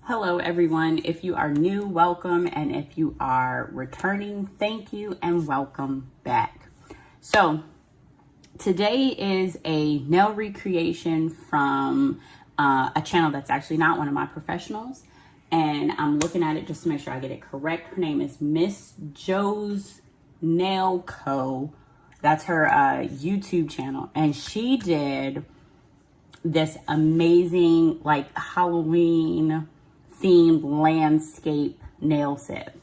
Hello everyone. If you are new, welcome, and if you are returning, thank you and welcome back. So today is a nail recreation from a channel that's actually not one of my professionals, and I'm looking at it just to make sure I get it correct. Her name is Miss Joe's Nail Co. That's her YouTube channel, and she did this amazing like Halloween themed landscape nail set.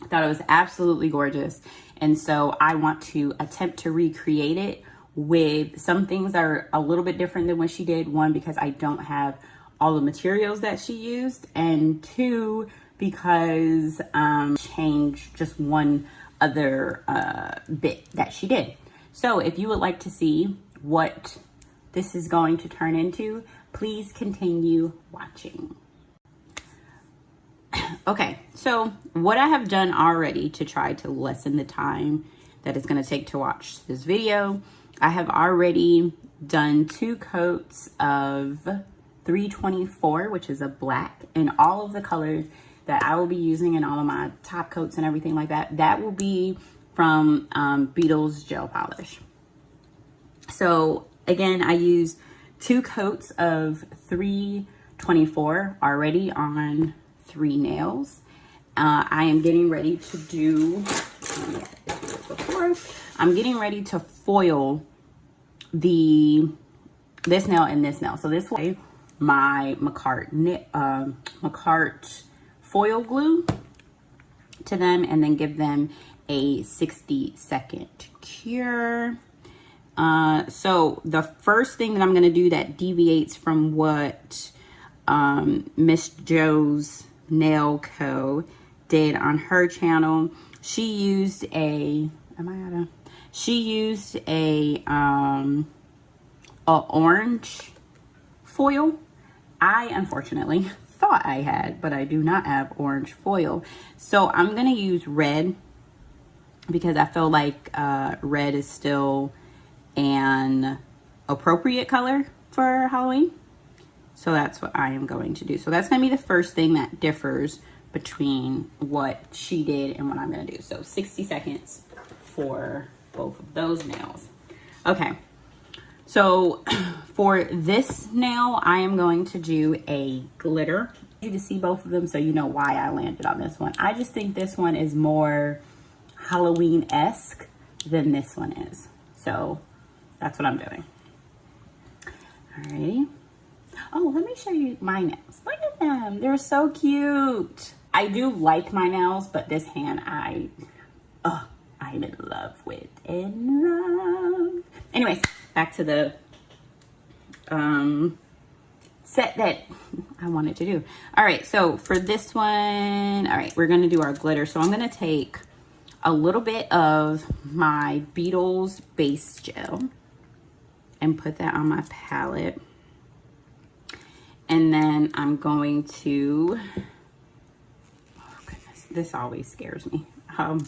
I thought it was absolutely gorgeous, and so I want to attempt to recreate it with some things that are a little bit different than what she did. One, because I don't have all the materials that she used, and two, because changed just one other bit that she did. So if you would like to see what this is going to turn into, please continue watching. Okay, so what I have done already to try to lessen the time that it's going to take to watch this video, I have already done 2 coats of 324, which is a black, and all of the colors that I will be using in all of my top coats and everything like that, that will be from Beetles Gel Polish. So again, I used 2 coats of 324 already on 3 nails. I am getting ready to do, I'm getting ready to foil this nail and this nail. So this way, my Macart foil glue to them, and then give them a 60-second cure. So the first thing that I'm going to do that deviates from what Miss Joe's Nail Co. did on her channel, she used a orange foil. I unfortunately thought I had, but I do not have orange foil. So I'm gonna use red because I feel like red is still an appropriate color for Halloween. So that's what I am going to do. So that's going to be the first thing that differs between what she did and what I'm going to do. So 60 seconds for both of those nails. Okay. So for this nail, I am going to do a glitter. You to see both of them so you know why I landed on this one. I just think this one is more Halloween-esque than this one is. So that's what I'm doing. Alrighty. Oh, let me show you my nails. Look at them. They're so cute. I do like my nails, but this hand I'm in love with. In love. Anyways, back to the set that I wanted to do. All right, so for this one, all right, we're going to do our glitter. So I'm going to take a little bit of my Beetles base gel and put that on my palette. And then I'm going to, oh goodness, this always scares me. I'm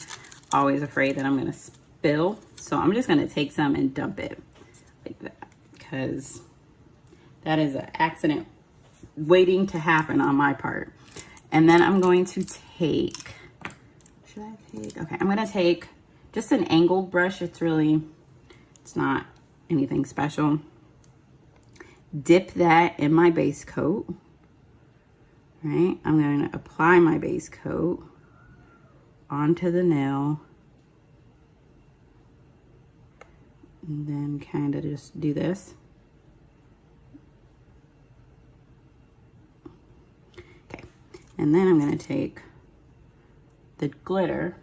always afraid that I'm going to spill. So I'm just going to take some and dump it like that, because that is an accident waiting to happen on my part. And then I'm going to take, okay, I'm going to take just an angled brush. It's not anything special. Dip that in my base coat. Right, I'm going to apply my base coat onto the nail, and then kind of just do this. Okay, and then I'm going to take the glitter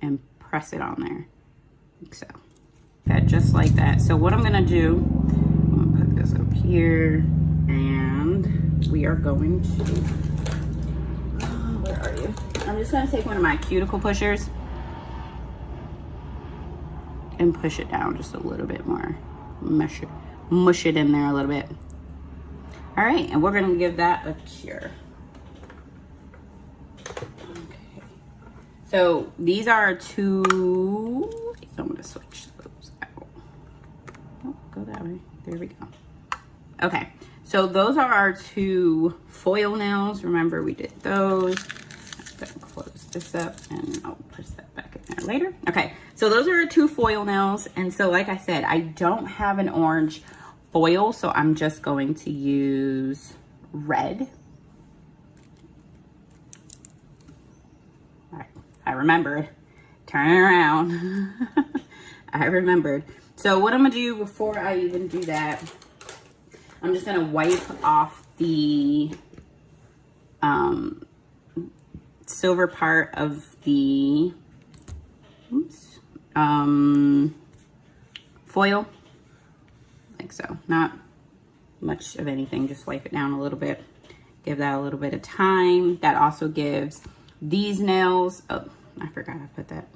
and press it on there, like so. Okay, just like that. So what I'm going to do, put this up here, and we are going to, where are you? I'm just going to take one of my cuticle pushers and push it down just a little bit more. Mush it in there a little bit. All right, and we're going to give that a cure. Okay. So these are 2, I'm going to switch those out. Oh, go that way. There we go. Okay, So those are our two foil nails. Remember, we did those. I'm gonna close this up and I'll push that back in there later. Okay, so those are our two foil nails. And so like I said, I don't have an orange foil, so I'm just going to use red. All right, I remembered. Turn it around. I remembered. So what I'm gonna do before I even do that, I'm just gonna wipe off the silver part of the foil, like so. Not much of anything, just wipe it down a little bit. Give that a little bit of time. That also gives these nails, oh, I forgot I put that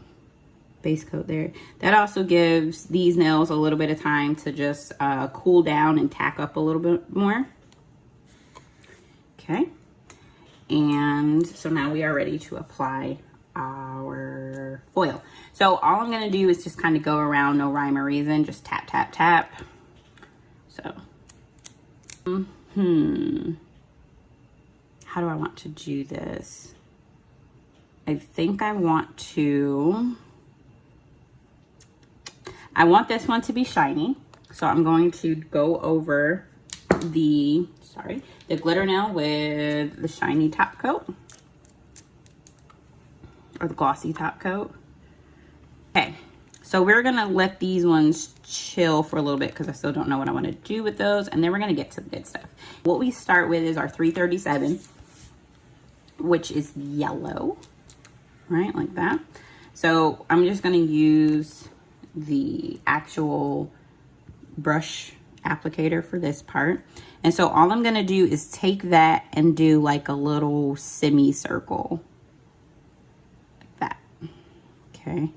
base coat there. That also gives these nails a little bit of time to just cool down and tack up a little bit more. Okay, and so now we are ready to apply our foil. So all I'm gonna do is just kind of go around, no rhyme or reason, just tap, tap, tap. So, how do I want to do this? I think I want this one to be shiny. So I'm going to go over the glitter nail with the shiny top coat, or the glossy top coat. Okay, so we're gonna let these ones chill for a little bit because I still don't know what I want to do with those, and then we're gonna get to the good stuff. What we start with is our 337, which is yellow, right, like that. So I'm just gonna use the actual brush applicator for this part. And so all I'm gonna do is take that and do like a little semicircle, like that, okay?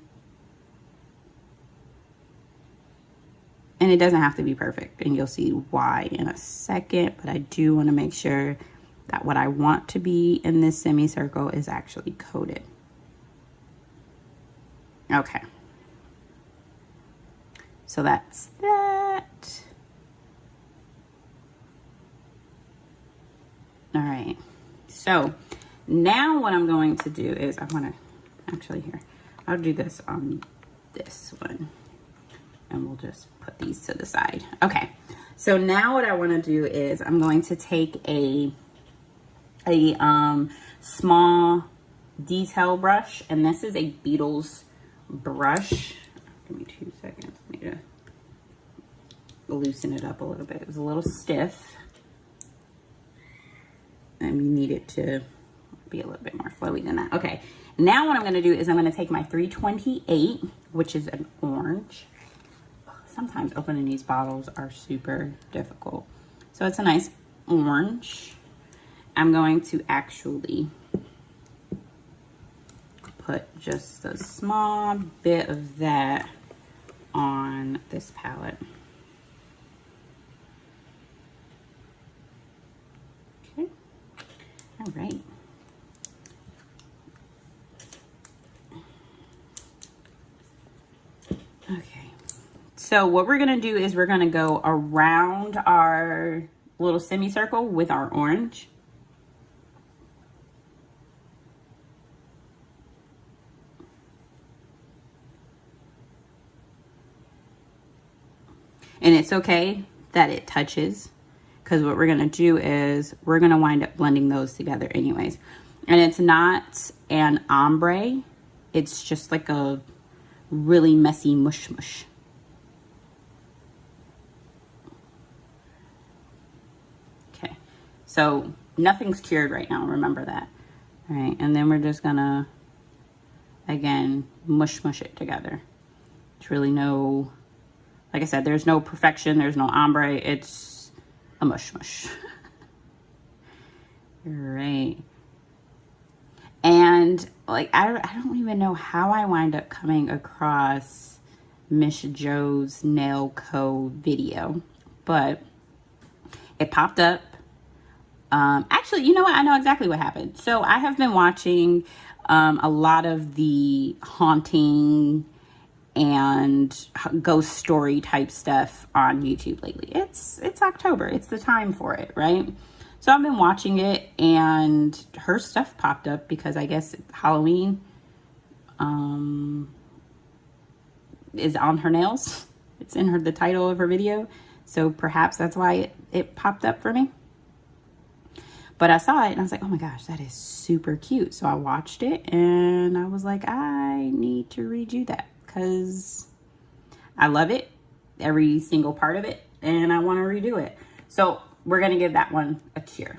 And it doesn't have to be perfect, and you'll see why in a second, but I do wanna make sure that what I want to be in this semicircle is actually coated. Okay. So that's that. All right. So now what I'm going to do is I'll do this on this one, and we'll just put these to the side. Okay. So now what I want to do is I'm going to take a small detail brush, and this is a Beetles brush. Give me 2 seconds. I need to loosen it up a little bit. It was a little stiff, and you need it to be a little bit more flowy than that. Okay, now what I'm going to do is I'm going to take my 328, which is an orange. Sometimes opening these bottles are super difficult. So it's a nice orange. I'm going to actually put just a small bit of that on this palette. Okay, all right. Okay, so what we're gonna do is we're gonna go around our little semicircle with our orange. And it's okay that it touches, because what we're gonna do is we're gonna wind up blending those together anyways. And it's not an ombre, it's just like a really messy mush mush. Okay, so nothing's cured right now, remember that. All right, and then we're just gonna, again, mush it together. It's really no, like I said, there's no perfection, there's no ombre, it's a mush mush. Right. And like, I don't even know how I wind up coming across Miss Jo's Nail Co. video, but it popped up. Actually, you know what? I know exactly what happened. So I have been watching a lot of the haunting and ghost story type stuff on YouTube lately. It's October. It's the time for it, right? So I've been watching it, and her stuff popped up because I guess Halloween is on her nails. It's in the title of her video. So perhaps that's why it popped up for me. But I saw it and I was like, oh my gosh, that is super cute. So I watched it and I was like, I need to redo that because I love it, every single part of it, and I want to redo it. So we're going to give that one a cure.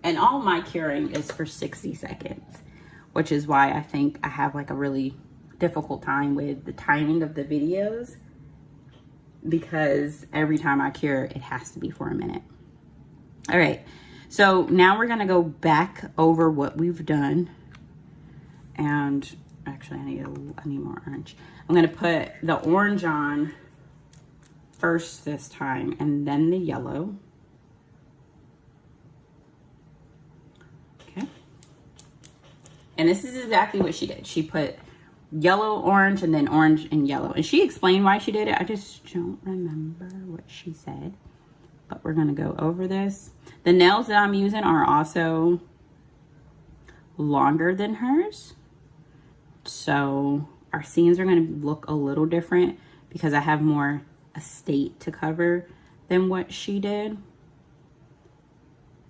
And all my curing is for 60 seconds, which is why I think I have like a really difficult time with the timing of the videos, because every time I cure, it has to be for a minute. All right. So now we're going to go back over what we've done. And actually, I need more orange. I'm going to put the orange on first this time, and then the yellow. Okay. And this is exactly what she did. She put yellow, orange, and then orange and yellow. And she explained why she did it. I just don't remember what she said. But we're going to go over this. The nails that I'm using are also longer than hers. So our seams are going to look a little different because I have more estate to cover than what she did.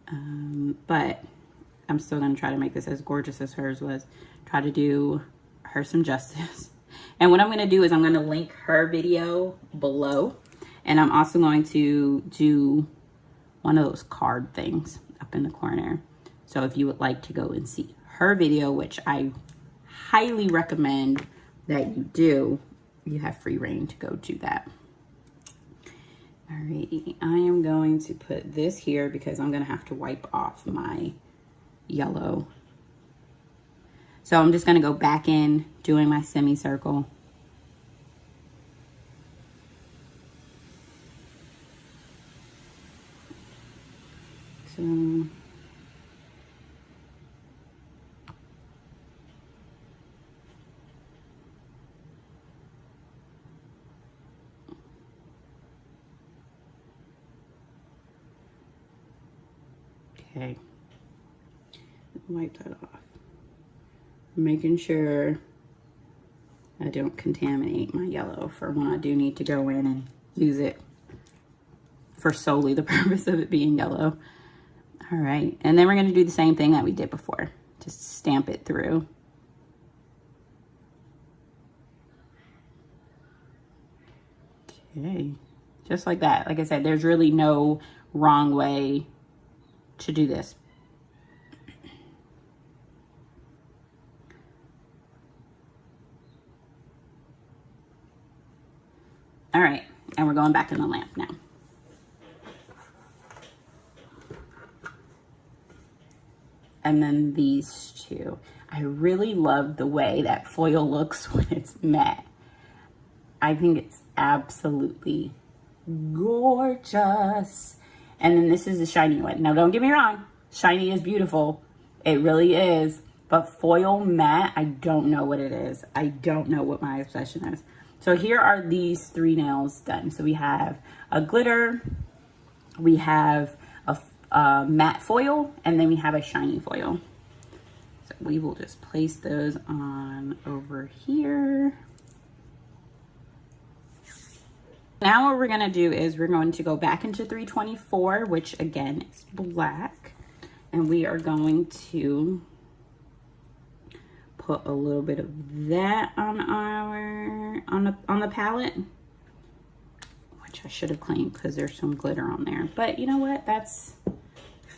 But I'm still going to try to make this as gorgeous as hers was. Try to do her some justice. And what I'm going to do is I'm going to link her video below. And I'm also going to do one of those card things up in the corner. So if you would like to go and see her video, which I highly recommend that you do, you have free reign to go do that. Alrighty, I am going to put this here because I'm going to have to wipe off my yellow. So I'm just going to go back in doing my semicircle. So okay, wipe that off. Making sure I don't contaminate my yellow for when I do need to go in and use it for solely the purpose of it being yellow. All right, and then we're going to do the same thing that we did before. Just stamp it through. Okay, just like that. Like I said, there's really no wrong way to do this. All right, and we're going back in the lamp now. And then these two. I really love the way that foil looks when it's matte. I think it's absolutely gorgeous. And then this is the shiny one. Now, don't get me wrong. Shiny is beautiful. It really is. But foil matte, I don't know what it is. I don't know what my obsession is. So here are these 3 nails done. So we have a glitter. We have a matte foil, and then we have a shiny foil. So we will just place those on over here. Now what we're gonna do is we're going to go back into 324, which again is black, and we are going to put a little bit of that on the palette, which I should have cleaned because there's some glitter on there. But you know what? That's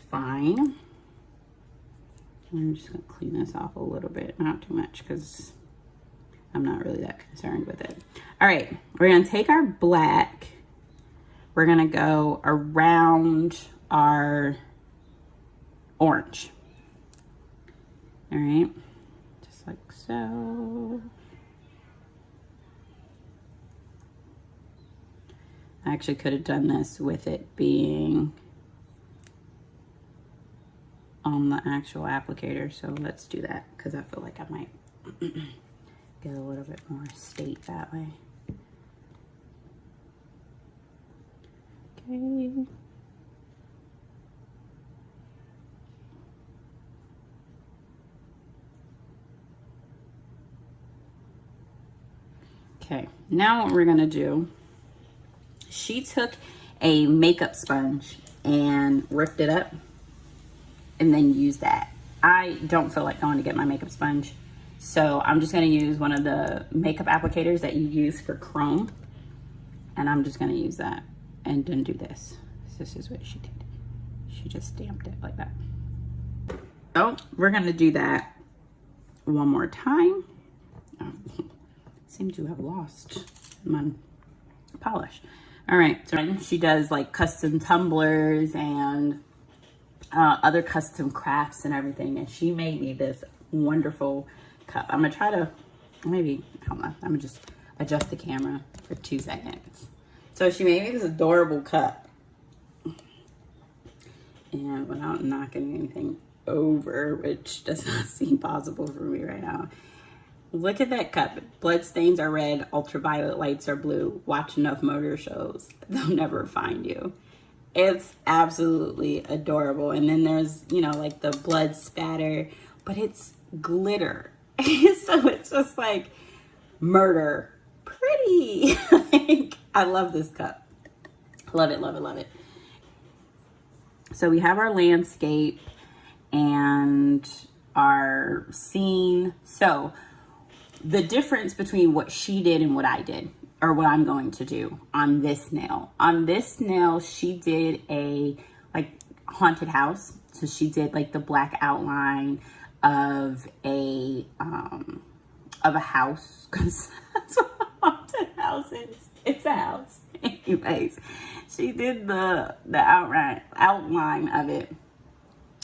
fine. I'm just gonna clean this off a little bit, not too much because I'm not really that concerned with it. All right, we're gonna take our black. We're gonna go around our orange. All right, just like so. I actually could have done this with it being on the actual applicator, so let's do that because I feel like I might get get a little bit more state that way. Okay. Okay, now what we're gonna do, she took a makeup sponge and ripped it up and then used that. I don't feel like going to get my makeup sponge, so I'm just gonna use one of the makeup applicators that you use for chrome, and I'm just gonna use that and then do this. This is what she did. She just stamped it like that. So we're gonna do that one more time. Seem to have lost my polish. All right, so she does like custom tumblers and other custom crafts and everything, and she made me this wonderful cup. I'm gonna try to, maybe, hold on, I'm gonna just adjust the camera for 2 seconds. So she made me this adorable cup, and without knocking anything over, which does not seem possible for me right now. Look at that cup. Blood stains are red, ultraviolet lights are blue. Watch enough motor shows, they'll never find you. It's absolutely adorable. And then there's, you know, like the blood spatter, but it's glitter. So it's just like murder. Pretty. Like, I love this cup. Love it, love it, love it. So we have our landscape and our scene. So the difference between what she did and what I did, or what I'm going to do on this nail. On this nail, she did a like haunted house. So she did like the black outline of a house, because that's what a haunted house is. It's a house. Anyways, she did the outline of it,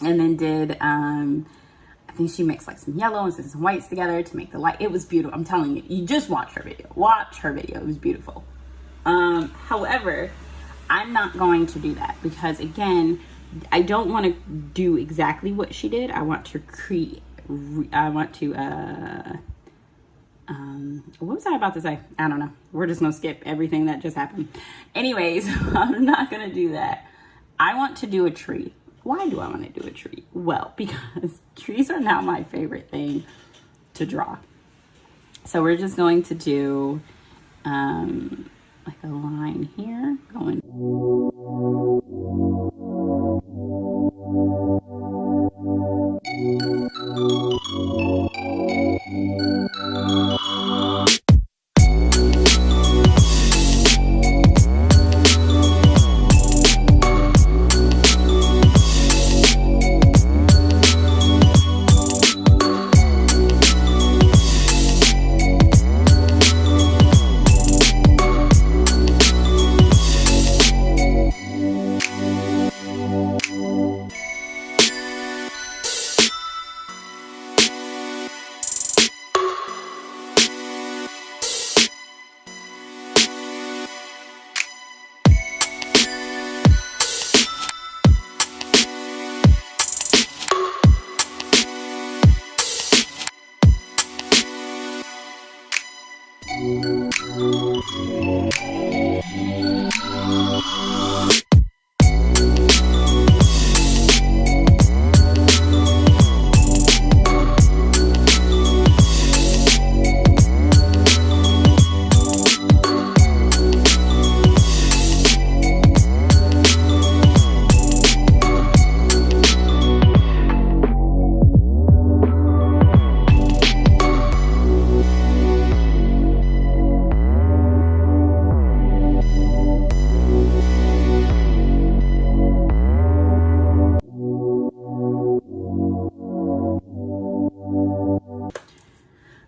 and then did I think she mixed like some yellows and some whites together to make the light. It was beautiful. I'm telling you, you just watch her video. Watch her video. It was beautiful. However, I'm not going to do that because, again, I don't want to do exactly what she did. I want to create. I want to. What was I about to say? I don't know. We're just gonna skip everything that just happened. Anyways, I'm not gonna do that. I want to do a tree. Why do I want to do a tree? Well, because trees are now my favorite thing to draw. So we're just going to do like a line here going.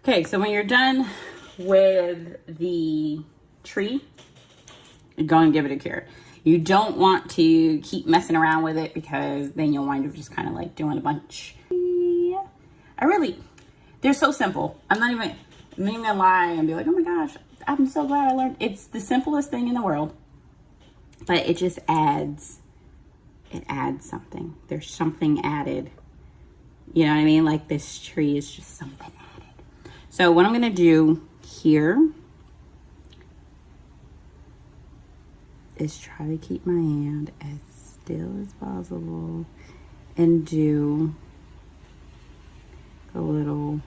Okay, so when you're done with the tree, go and give it a cure. You don't want to keep messing around with it because then you'll wind up just kind of like doing a bunch. They're so simple. I'm not even gonna lie and be like, oh my gosh, I'm so glad I learned. It's the simplest thing in the world, but it just adds, something. There's something added. You know what I mean? Like this tree is just something added. So what I'm gonna do here is try to keep my hand as still as possible and do a little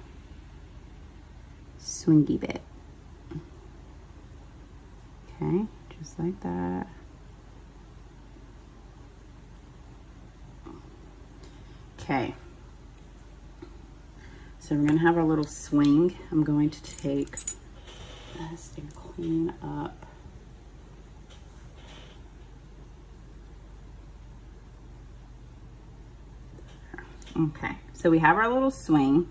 swingy bit. Okay, just like that. Okay, so we're gonna have a little swing. I'm going to take this to clean up. Okay, so we have our little swing.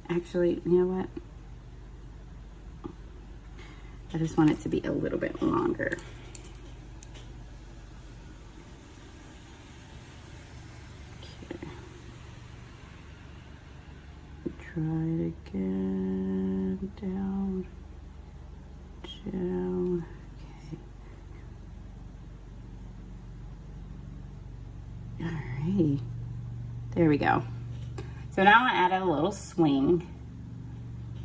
Actually, you know what? I just want it to be a little bit longer. Okay. Try it again. Down. Down. Okay. All right. There we go. So now I added a little swing,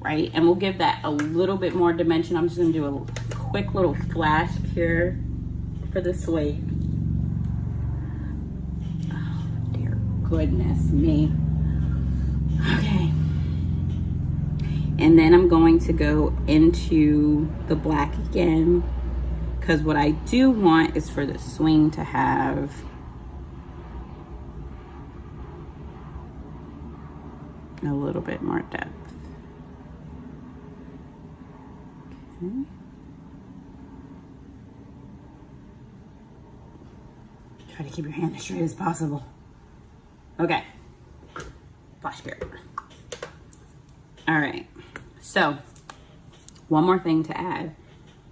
right? And we'll give that a little bit more dimension. I'm just gonna do a quick little flash here for the swing. Oh, dear goodness me. Okay. And then I'm going to go into the black again, because what I do want is for the swing to have a little bit more depth. Okay. Try to keep your hand as straight as possible. Okay. Flash character. All right. So, one more thing to add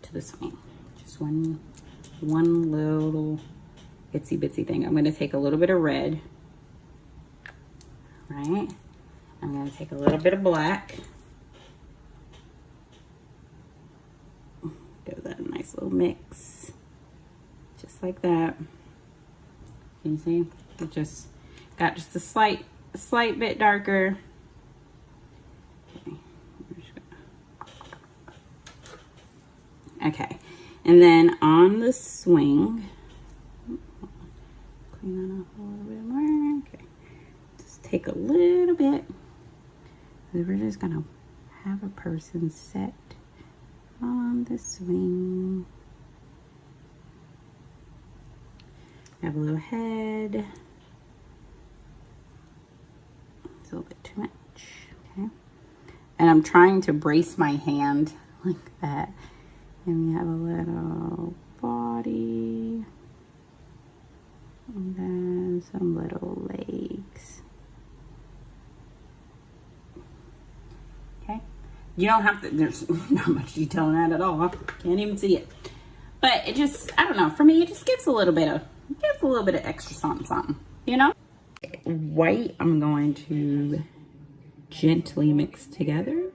to the swing. Just one little itsy bitsy thing. I'm going to take a little bit of red. Right. I'm going to take a little bit of black. Give that a nice little mix. Just like that. Can you see? It just got just a slight bit darker. Okay. And then on the swing, clean that up a little bit more. Okay. Just take a little bit. We're just gonna have a person set on the swing. Have a little head. It's a little bit too much. Okay. And I'm trying to brace my hand like that. And we have a little body. And then some little legs. Okay. You don't have to, there's not much detail in that at all. Can't even see it. But it just, I don't know, for me, it just gives a little bit of extra something, you know? White, I'm going to gently mix together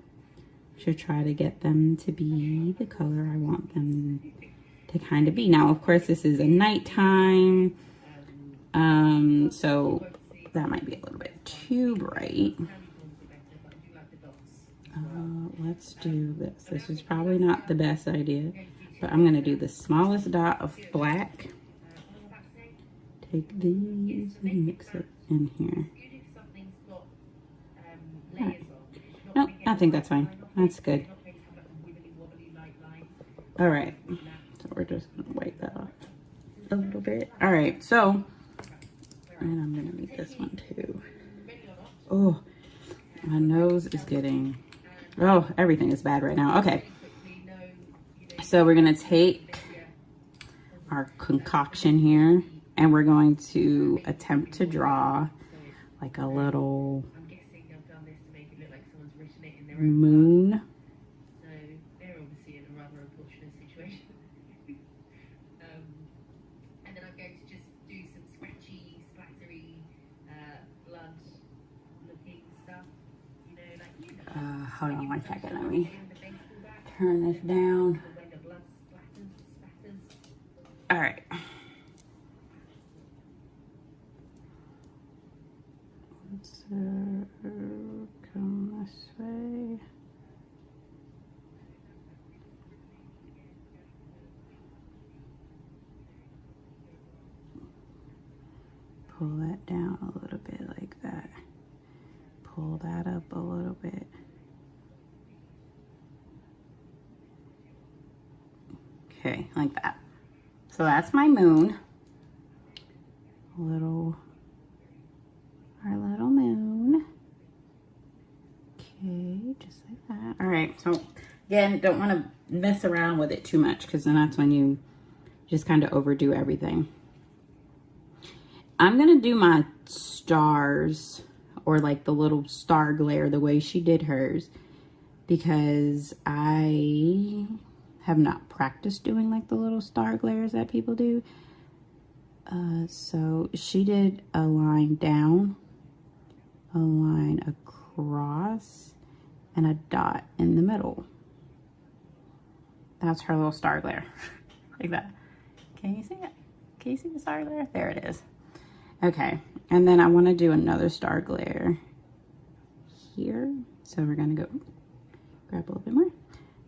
to try to get them to be the color I want them to kind of be. Now, of course, this is a nighttime, so that might be a little bit too bright. Let's do this. This is probably not the best idea, but I'm going to do the smallest dot of black. Take these and mix it in here. Right. Nope, I think that's fine. That's good. All right, so we're just gonna wipe that off a little bit. All right, so, and I'm gonna need this one too. Oh, my nose is getting, oh, everything is bad right now. Okay, so we're gonna take our concoction here and we're going to attempt to draw like a little moon. So they're obviously in a rather unfortunate situation. And then I'm going to just do some scratchy, splattery, blood-looking stuff. You know, like Hold on one second. Let me turn this down. when the blood spatters. All right. Let's come this way. pull that down a little bit like that. Pull that up a little bit. Okay, like that. So that's my moon. Our little moon. Okay, just like that. All right, so again, don't want to mess around with it too much because then that's when you just kind of overdo everything. I'm gonna do my stars, or like the little star glare the way she did hers, because I have not practiced doing like the little star glares that people do. So she did a line down, a line across, and a dot in the middle. That's her little star glare. Like that. Can you see it? Can you see the star glare? There it is. Okay, and then I want to do another star glare here. So we're gonna go grab a little bit more.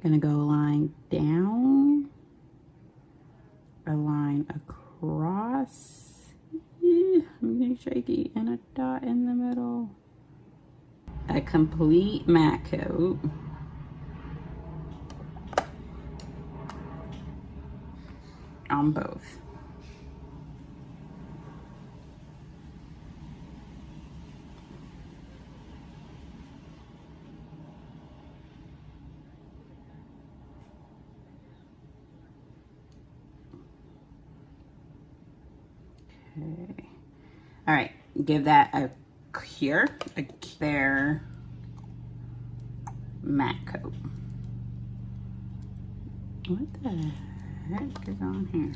Gonna go a line down, a line across. I'm getting shaky, and a dot in the middle. A complete matte coat. On both. Okay. All right, give that a clear matte coat. What the heck is on here?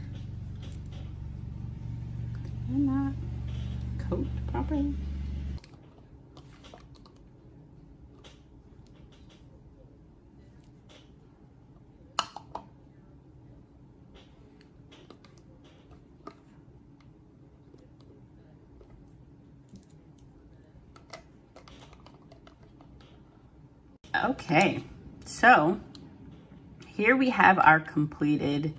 Did I not coat properly? Okay, so here we have our completed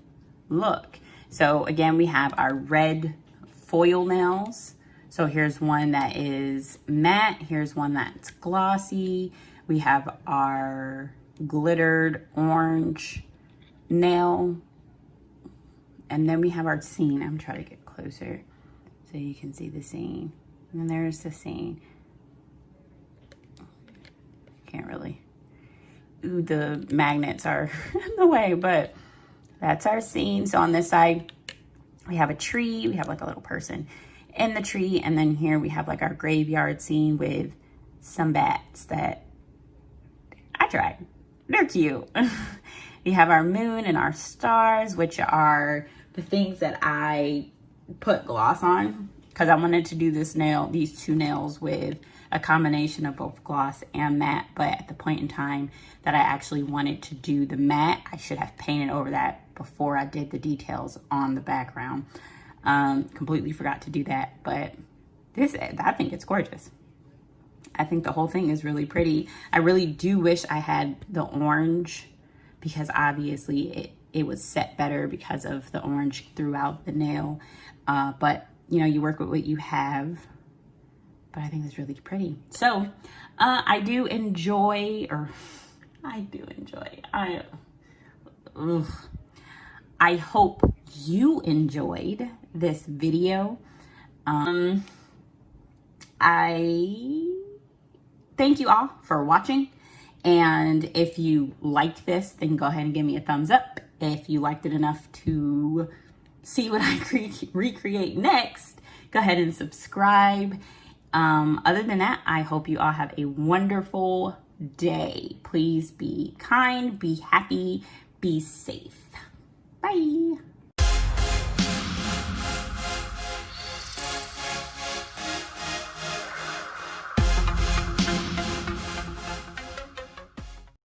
look. So again, we have our red foil nails. So here's one that is matte. Here's one that's glossy. We have our glittered orange nail. And then we have our scene. I'm trying to get closer so you can see the scene. And then there's the scene. Can't really. Ooh, the magnets are in the way, but that's our scene. So on this side, we have a tree. We have like a little person in the tree. And then here we have like our graveyard scene with some bats that I tried. They're cute. We have our moon and our stars, which are the things that I put gloss on because I wanted to do these two nails with a combination of both gloss and matte, but at the point in time that I actually wanted to do the matte, I should have painted over that before I did the details on the background. Completely forgot to do that, but I think it's gorgeous. I think the whole thing is really pretty. I really do wish I had the orange because obviously it was set better because of the orange throughout the nail. But you know, you work with what you have. But I think it's really pretty. So I enjoy. I hope you enjoyed this video. I thank you all for watching. And if you like this, then go ahead and give me a thumbs up. If you liked it enough to see what I recreate next, go ahead and subscribe. Other than that, I hope you all have a wonderful day. Please be kind, be happy, be safe. Bye.